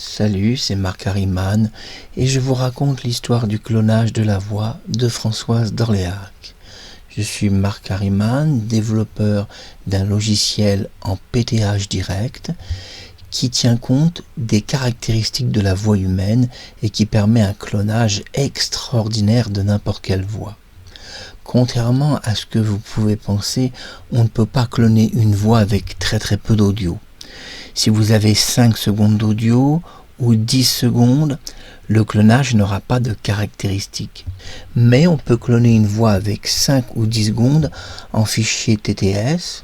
Salut, c'est Marc Harriman et je vous raconte l'histoire du clonage de la voix de Françoise d'Orléac. Je suis Marc Harriman, développeur d'un logiciel en PTH direct qui tient compte des caractéristiques de la voix humaine et qui permet un clonage extraordinaire de n'importe quelle voix. Contrairement à ce que vous pouvez penser, on ne peut pas cloner une voix avec très peu d'audio. Si vous avez 5 secondes d'audio ou 10 secondes, le clonage n'aura pas de caractéristiques. Mais on peut cloner une voix avec 5 ou 10 secondes en fichier TTS.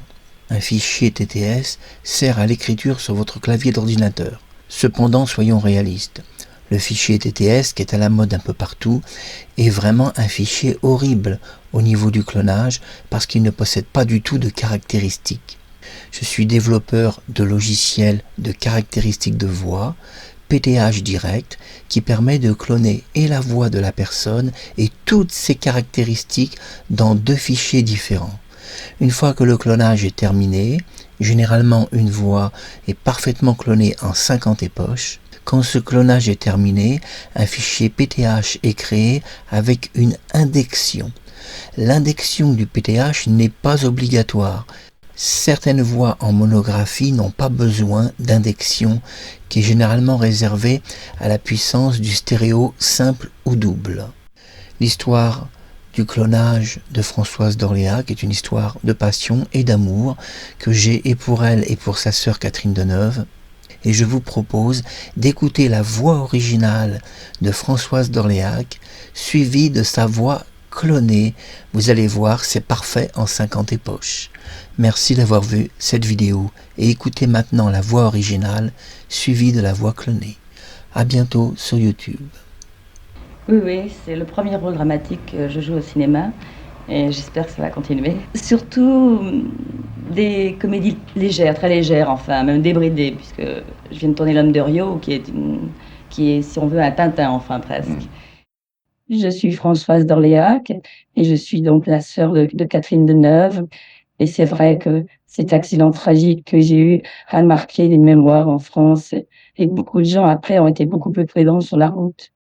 Un fichier TTS sert à l'écriture sur votre clavier d'ordinateur. Cependant, soyons réalistes. Le fichier TTS, qui est à la mode un peu partout, est vraiment un fichier horrible au niveau du clonage parce qu'il ne possède pas du tout de caractéristiques. Je suis développeur de logiciels de caractéristiques de voix, PTH direct, qui permet de cloner et la voix de la personne et toutes ses caractéristiques dans 2 fichiers différents. Une fois que le clonage est terminé, généralement une voix est parfaitement clonée en 50 époches. Quand ce clonage est terminé, un fichier PTH est créé avec une indexion. L'indexion du PTH n'est pas obligatoire. Certaines voix en monographie n'ont pas besoin d'indexion, qui est généralement réservée à la puissance du stéréo simple ou double. L'histoire du clonage de Françoise d'Orléac est une histoire de passion et d'amour que j'ai et pour elle et pour sa sœur Catherine Deneuve. Et je vous propose d'écouter la voix originale de Françoise d'Orléac, suivie de sa voix clonée. Vous allez voir, c'est parfait en 50 époches. Merci d'avoir vu cette vidéo et écoutez maintenant la voix originale suivie de la voix clonée. À bientôt sur YouTube. Oui, c'est le premier rôle dramatique que je joue au cinéma et j'espère que ça va continuer. Surtout des comédies légères, très légères, enfin, même débridées, puisque je viens de tourner L'Homme de Rio, qui est, si on veut, un Tintin, enfin, presque. Je suis Françoise d'Orléac et je suis donc la sœur de Catherine Deneuve. Et c'est vrai que cet accident tragique que j'ai eu a marqué les mémoires en France et beaucoup de gens après ont été beaucoup plus prudents sur la route.